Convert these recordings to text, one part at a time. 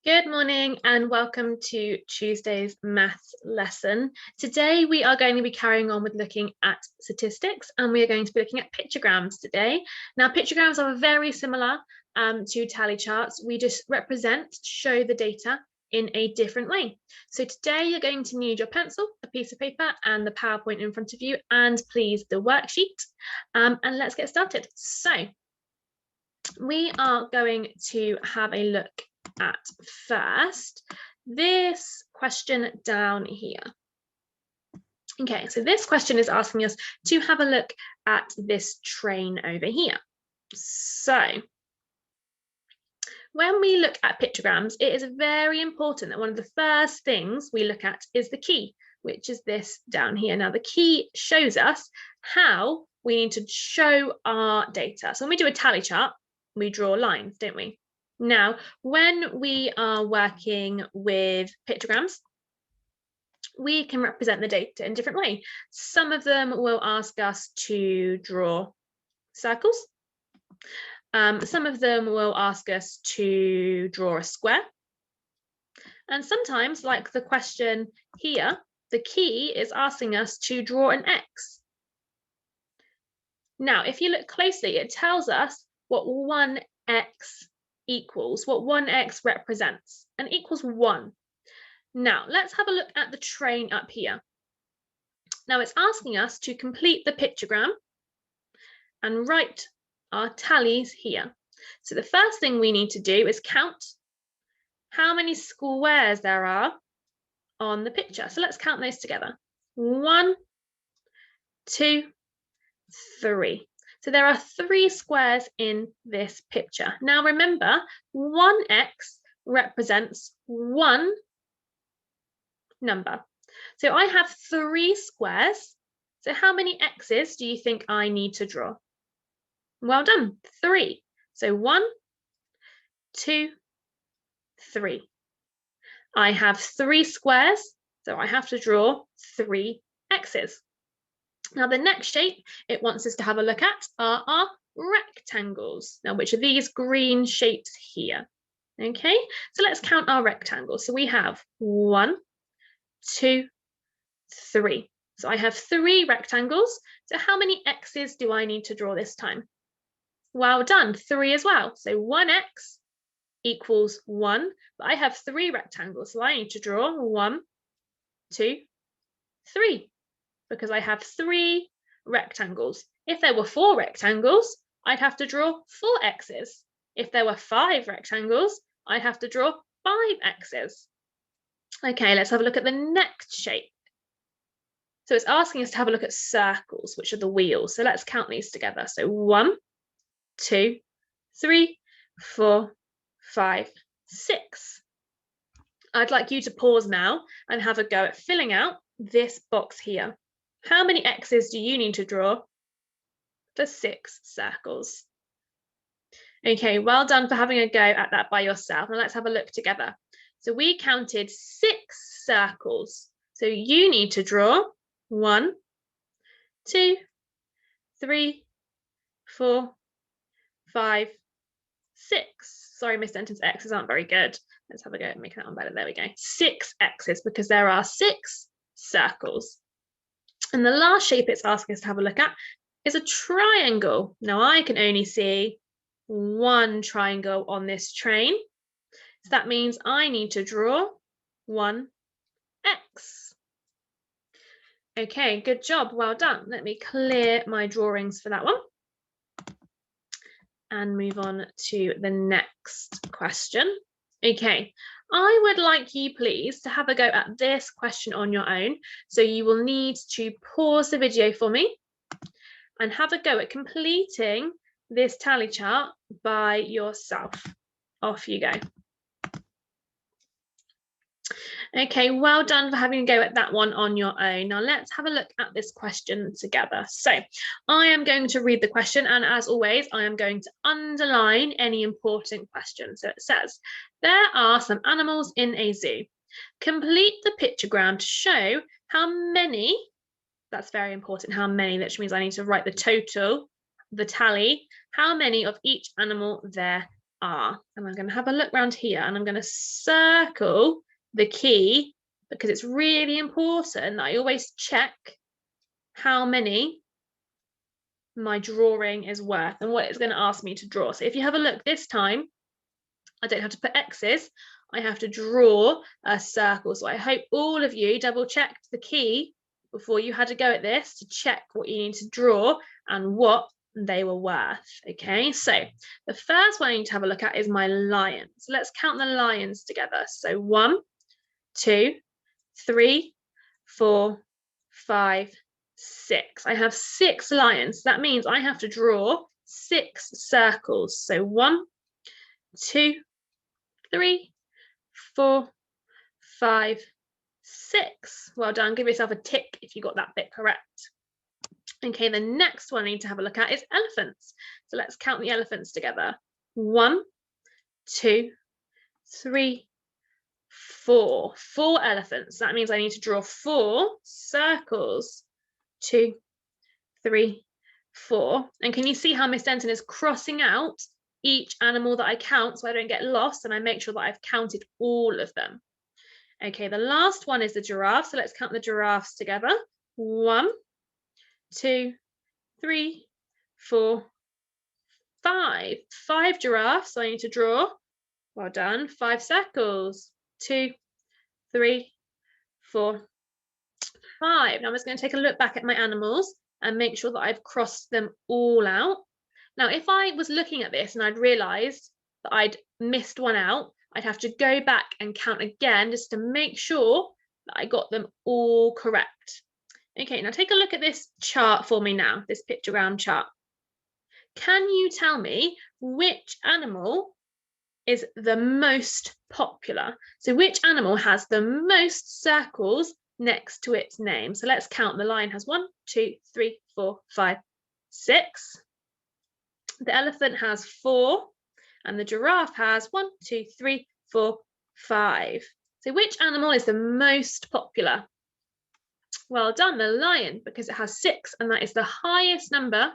Good morning and welcome to Tuesday's maths lesson. Today we are going to be carrying on with looking at statistics and we are going to be looking at pictograms today. Now pictograms are very similar to tally charts. We just show the data in a different way. So today you're going to need your pencil, a piece of paper and the PowerPoint in front of you and please the worksheet. And let's get started. So we are going to have a look at first this question down here. Okay, so this question is asking us to have a look at this train over here. So when we look at pictograms, it is very important that one of the first things we look at is the key, which is this down here. Now the key shows us how we need to show our data. So when we do a tally chart, we draw lines, don't we? Now, when we are working with pictograms, we can represent the data in a different way. Some of them will ask us to draw circles. Some of them will ask us to draw a square. And sometimes, like the question here, the key is asking us to draw an X. Now, if you look closely, it tells us what 1x equals, what 1x represents, and equals 1. Now, let's have a look at the train up here. Now, it's asking us to complete the pictogram and write our tallies here. So the first thing we need to do is count how many squares there are on the picture. So let's count those together. 1, 2, 3. So there are 3 squares in this picture. Now remember, 1x represents 1 number. So I have 3 squares. So how many x's do you think I need to draw? Well done, 3. So 1, 2, 3. I have 3 squares, so I have to draw 3 x's. Now the next shape it wants us to have a look at are our rectangles. Now which are these green shapes here? Okay, so let's count our rectangles. So we have 1, 2, 3. So I have 3 rectangles. So how many x's do I need to draw this time? Well done, 3 as well. So 1x equals 1, but I have 3 rectangles. So I need to draw 1, 2, 3. Because I have 3 rectangles. If there were 4 rectangles, I'd have to draw 4 x's. If there were 5 rectangles, I'd have to draw 5 x's. Okay, let's have a look at the next shape. So it's asking us to have a look at circles, which are the wheels. So let's count these together. So 1, 2, 3, 4, 5, 6. I'd like you to pause now and have a go at filling out this box here. How many x's do you need to draw for 6 circles? Okay, well done for having a go at that by yourself. Now let's have a look together. So we counted 6 circles. So you need to draw 1, 2, 3, 4, 5, 6. Sorry, Miss Denton's x's aren't very good. Let's have a go at making that one better. There we go. 6 x's because there are 6 circles. And the last shape it's asking us to have a look at is a triangle. Now I can only see 1 triangle on this train. So that means I need to draw 1x. Okay, good job, well done. Let me clear my drawings for that one. And move on to the next question. Okay, I would like you please to have a go at this question on your own. So you will need to pause the video for me and have a go at completing this tally chart by yourself. Off you go. Okay, well done for having a go at that one on your own. Now let's have a look at this question together. So I am going to read the question and as always, I am going to underline any important questions. So it says, there are some animals in a zoo. Complete the pictogram to show how many, that's very important, how many, which means I need to write the total, the tally, how many of each animal there are. And I'm going to have a look around here and I'm going to circle the key because it's really important that I always check how many my drawing is worth and what it's going to ask me to draw. So if you have a look this time, I don't have to put X's, I have to draw a circle. So I hope all of you double checked the key before you had to go at this to check what you need to draw and what they were worth. Okay, so the first one I need to have a look at is my lion. So let's count the lions together. So 1, 2, 3, 4, 5, 6. I have 6 lions. That means I have to draw 6 circles. So 1, 2, 3, 4, 5, 6. Well done. Give yourself a tick if you got that bit correct. Okay, the next one I need to have a look at is elephants. So let's count the elephants together. 1, 2, 3, 4. 4 elephants. That means I need to draw 4 circles. 2, 3, 4. And can you see how Miss Denton is crossing out each animal that I count so I don't get lost and I make sure that I've counted all of them? Okay, the last one is the giraffe. So let's count the giraffes together. 1, 2, 3, 4, 5. 5 giraffes. So I need to draw, well done, 5 circles. 2, 3, 4, 5. Now I'm just going to take a look back at my animals and make sure that I've crossed them all out. Now, if I was looking at this and I'd realized that I'd missed one out, I'd have to go back and count again just to make sure that I got them all correct. Okay, now take a look at this chart for me now, this pictogram chart. Can you tell me which animal is the most popular? So which animal has the most circles next to its name? So let's count. The lion has 1, 2, 3, 4, 5, 6. The elephant has 4 and the giraffe has 1, 2, 3, 4, 5. So which animal is the most popular? Well done, the lion, because it has 6 and that is the highest number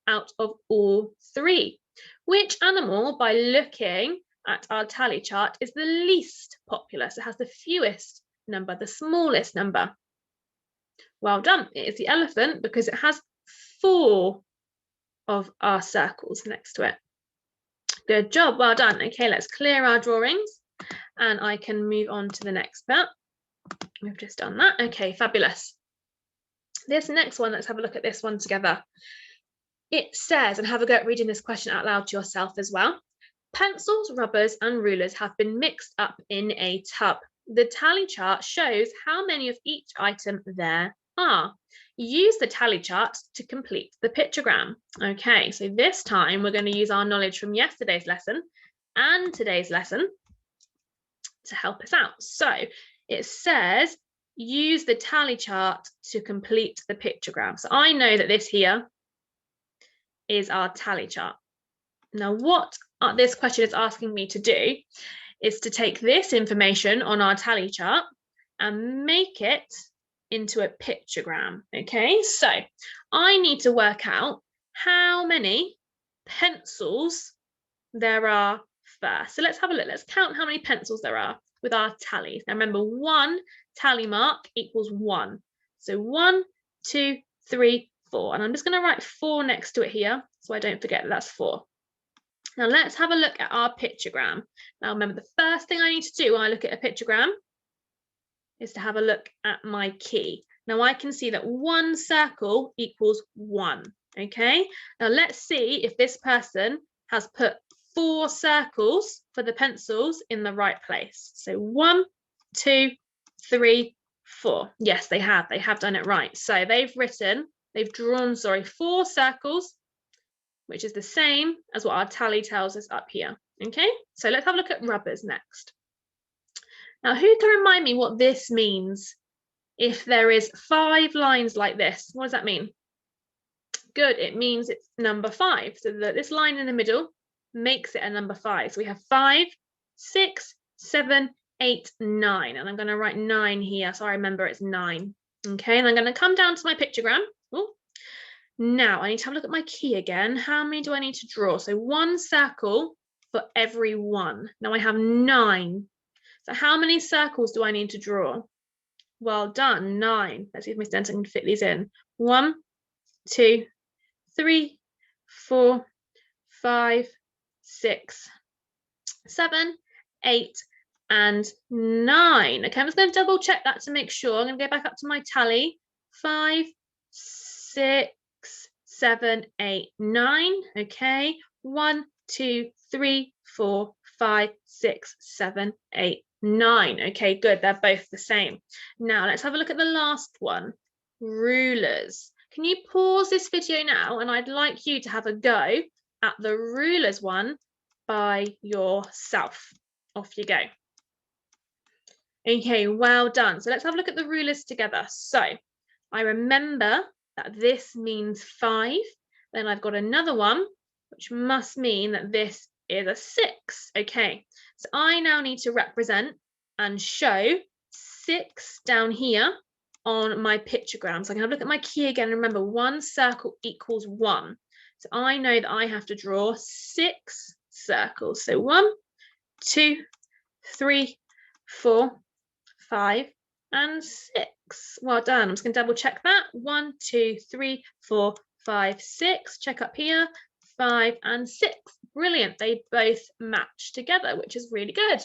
out of all 3. Which animal, by looking at our tally chart, is the least popular? So it has the fewest number, the smallest number. Well done, it is the elephant because it has 4 of our circles next to it. Good job, well done. Okay, let's clear our drawings and I can move on to the next bit. We've just done that. Okay, fabulous. This next one, let's have a look at this one together. It says, and have a go at reading this question out loud to yourself as well. Pencils, rubbers and rulers have been mixed up in a tub. The tally chart shows how many of each item there are. Use the tally chart to complete the pictogram. Okay, so this time we're going to use our knowledge from yesterday's lesson and today's lesson to help us out. So it says, use the tally chart to complete the pictogram. So I know that this here is our tally chart. Now what this question is asking me to do is to take this information on our tally chart and make it into a pictogram. Okay, so I need to work out how many pencils there are first. So let's have a look. Let's count how many pencils there are with our tallies. Now remember, 1 tally mark equals 1. So 1, 2, 3, 4. And I'm just going to write 4 next to it here so I don't forget that that's 4. Now let's have a look at our pictogram. Now remember, the first thing I need to do when I look at a pictogram is to have a look at my key. Now I can see that 1 circle equals 1. Okay, now let's see if this person has put 4 circles for the pencils in the right place. So 1, 2, 3, 4. Yes, they have done it right. So they've drawn 4 circles, which is the same as what our tally tells us up here. Okay, so let's have a look at rubbers next. Now, who can remind me what this means? If there is 5 lines like this, what does that mean? Good, it means it's number 5. So this line in the middle makes it a number 5. So we have 5, 6, 7, 8, 9. And I'm going to write 9 here, so I remember it's 9. Okay, and I'm going to come down to my pictogram. Ooh. Now I need to have a look at my key again. How many do I need to draw? So 1 circle for every one. Now I have 9. So how many circles do I need to draw? Well done, 9. Let's see if Miss Denton can fit these in. 1, 2, 3, 4, 5, 6, 7, 8, and 9. Okay, I'm just going to double check that to make sure. I'm going to go back up to my tally. 5, 6, 7, 8, 9. Okay, 1, 2, 3, 4, 5, 6, 7, 8, 9. Okay, good. They're both the same. Now let's have a look at the last one. Rulers. Can you pause this video now? And I'd like you to have a go at the rulers one by yourself. Off you go. Okay, well done. So let's have a look at the rulers together. So I remember that this means 5. Then I've got another one, which must mean that this is a 6. Okay, so I now need to represent and show 6 down here on my pictogram. So I can have a look at my key again. Remember, 1 circle equals 1. So I know that I have to draw 6 circles. So 1, 2, 3, 4, 5, and 6. Well done. I'm just going to double check that. 1, 2, 3, 4, 5, 6. Check up here. 5 and 6. Brilliant. They both match together, which is really good.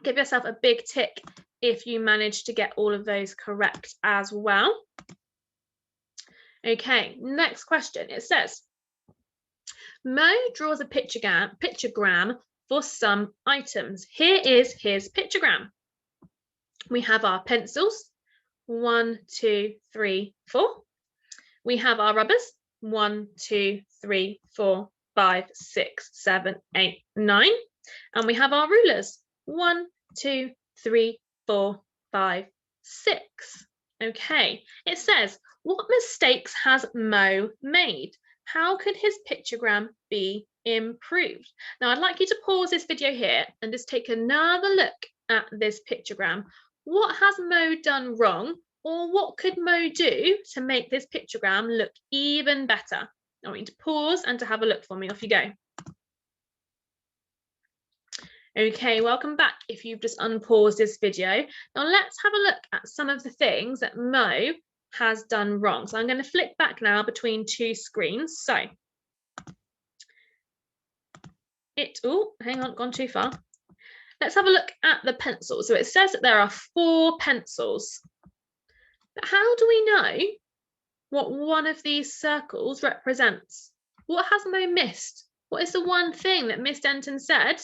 Give yourself a big tick if you manage to get all of those correct as well. Okay, next question. It says, Mo draws a pictogram for some items. Here is his pictogram. We have our pencils, 1, 2, 3, 4. We have our rubbers, 1, 2, 3, 4, 5, 6, 7, 8, 9. And we have our rulers, 1, 2, 3, 4, 5, 6. Okay, it says, what mistakes has Mo made? How could his pictogram be improved? Now, I'd like you to pause this video here and just take another look at this pictogram. What has Mo done wrong, or what could Mo do to make this pictogram look even better? I want you to pause and to have a look for me. Off you go. Okay, welcome back if you've just unpaused this video. Now let's have a look at some of the things that Mo has done wrong. So I'm going to flick back now between 2 screens. So oh, hang on, gone too far. Let's have a look at the pencils. So it says that there are 4 pencils. But how do we know what one of these circles represents? What has Mo missed? What is the one thing that Miss Denton said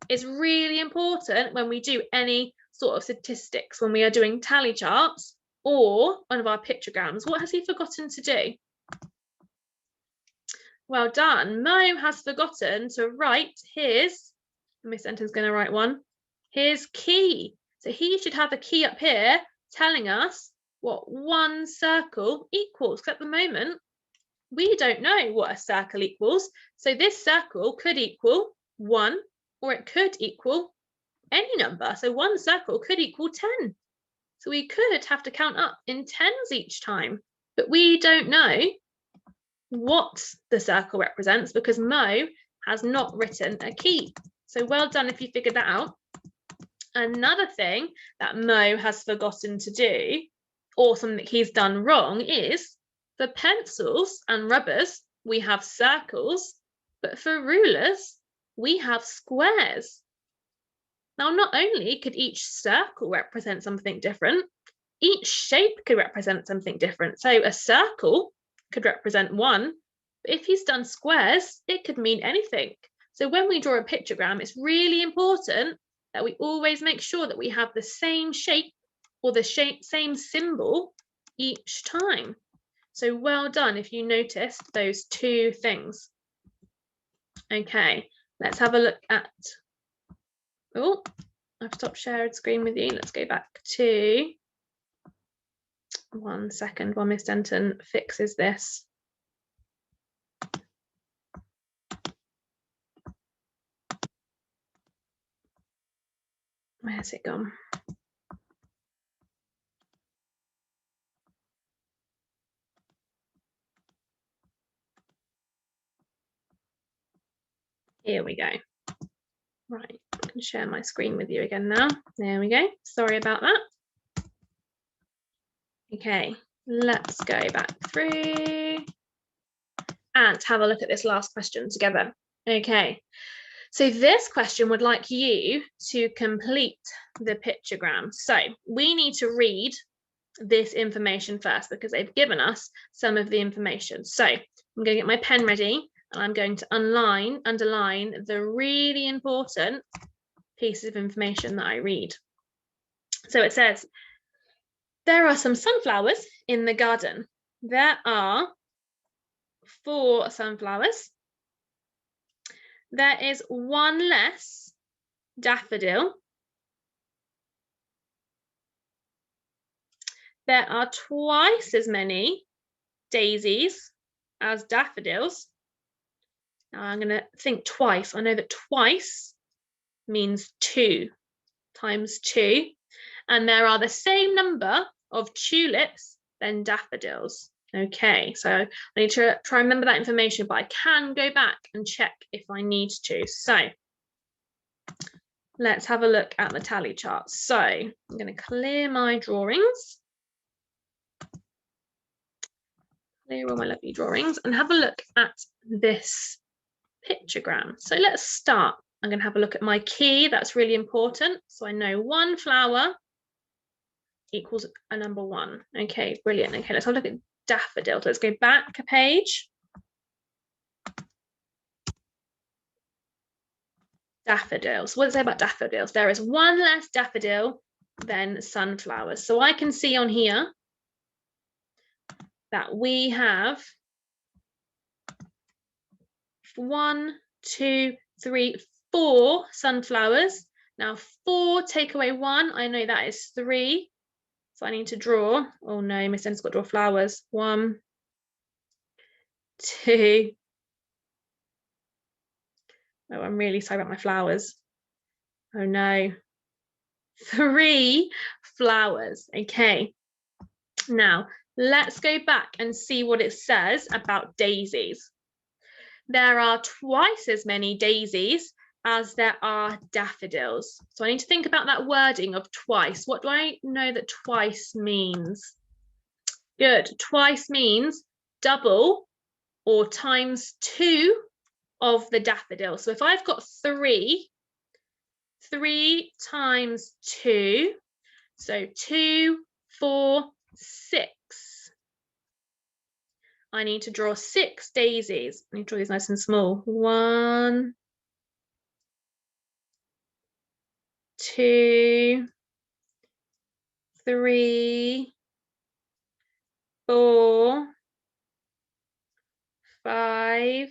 is really important when we do any sort of statistics, when we are doing tally charts or one of our pictograms? What has he forgotten to do? Well done. Mo has forgotten to write his, Miss Denton's going to write one, his key. So he should have a key up here telling us what one circle equals. Because at the moment, we don't know what a circle equals. So this circle could equal 1, or it could equal any number. So one circle could equal 10. So we could have to count up in 10s each time. But we don't know what the circle represents because Mo has not written a key. So well done if you figured that out. Another thing that Mo has forgotten to do, or something that he's done wrong, is for pencils and rubbers, we have circles, but for rulers, we have squares. Now, not only could each circle represent something different, each shape could represent something different. So a circle could represent 1, but if he's done squares, it could mean anything. So when we draw a pictogram, it's really important that we always make sure that we have the same shape or the same symbol each time. So well done if you noticed those 2 things. Okay, let's have a look at, oh, I've stopped sharing screen with you. Let's go back to 1 second while Miss Denton fixes this. Where's it gone? Here we go. Right, I can share my screen with you again now. There we go. Sorry about that. Okay, let's go back through and have a look at this last question together. Okay, so this question would like you to complete the pictogram. So we need to read this information first because they've given us some of the information. So I'm going to get my pen ready and I'm going to underline the really important pieces of information that I read. So it says, there are some sunflowers in the garden. There are 4 sunflowers. There is 1 less daffodil. There are twice as many daisies as daffodils. Now I'm going to think twice. I know that twice means 2 times 2. And there are the same number of tulips than daffodils. Okay, so I need to try and remember that information, but I can go back and check if I need to. So let's have a look at the tally chart. So I'm going to clear my drawings. Clear all my lovely drawings and have a look at this pictogram. So let's start. I'm going to have a look at my key. That's really important. So I know 1 flower equals a number 1. Okay, brilliant. Okay, let's have a look at daffodils. Let's go back a page. Daffodils. What does it say about daffodils? There is 1 less daffodil than sunflowers. So I can see on here that we have 1, 2, 3, 4 sunflowers. Now 4 take away 1. I know that is 3. So I need to draw. Oh no, Miss En's got to draw flowers. 1, 2. Oh, I'm really sorry about my flowers. Oh no. 3 flowers. Okay. Now let's go back and see what it says about daisies. There are twice as many daisies as there are daffodils. So I need to think about that wording of twice. What do I know that twice means? Good. Twice means double or times 2 of the daffodil. So if I've got 3 times 2, so 2, 4, 6. I need to draw 6 daisies. I need to draw these nice and small. 1, 2, 3, 4, 5,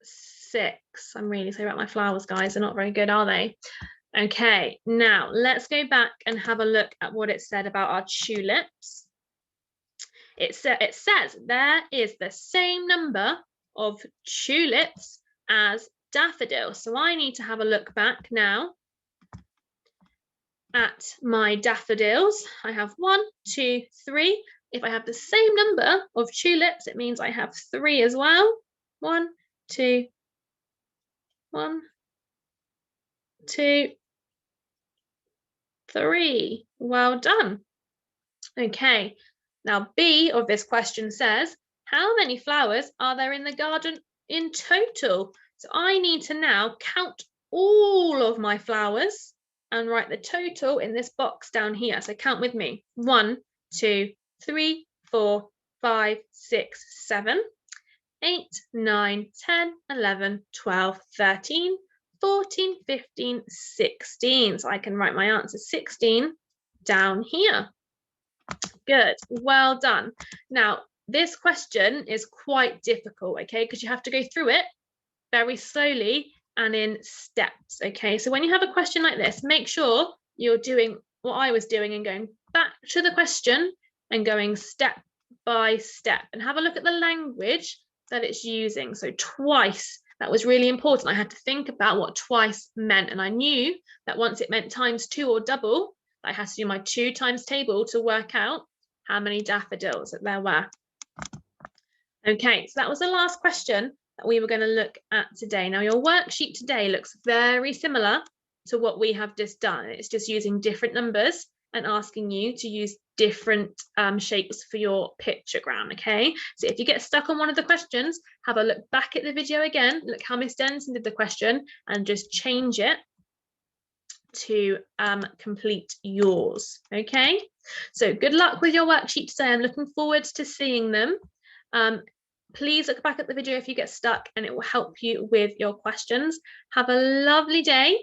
6. I'm really sorry about my flowers, guys. They're not very good, are they? Okay, now let's go back and have a look at what it said about our tulips. It says there is the same number of tulips as daffodils. So I need to have a look back now at my daffodils. I have 1, 2, 3. If I have the same number of tulips, it means I have 3 as well. 1, 2, 1, 2, 3. Well done. Okay, now B of this question says, how many flowers are there in the garden in total? So I need to now count all of my flowers and write the total in this box down here. So count with me. 1, 2, 3, 4, 5, 6, 7, 8, 9, 10, 11, 12, 13, 14, 15, 16. So I can write my answer 16 down here. Good, well done. Now, this question is quite difficult, okay, because you have to go through it very slowly and in steps, okay? So when you have a question like this, make sure you're doing what I was doing and going back to the question and going step by step, and have a look at the language that it's using. So twice, that was really important. I had to think about what twice meant, and I knew that once it meant times 2 or double, I had to do my 2 times table to work out how many daffodils that there were. Okay, so that was the last question that we were going to look at today. Now, your worksheet today looks very similar to what we have just done. It's just using different numbers and asking you to use different shapes for your pictogram, okay? So if you get stuck on one of the questions, have a look back at the video again, look how Miss Denson did the question, and just change it to complete yours, okay? So good luck with your worksheet today. I'm looking forward to seeing them. Please look back at the video if you get stuck, and it will help you with your questions. Have a lovely day,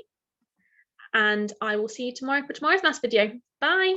and I will see you tomorrow for tomorrow's maths video. Bye.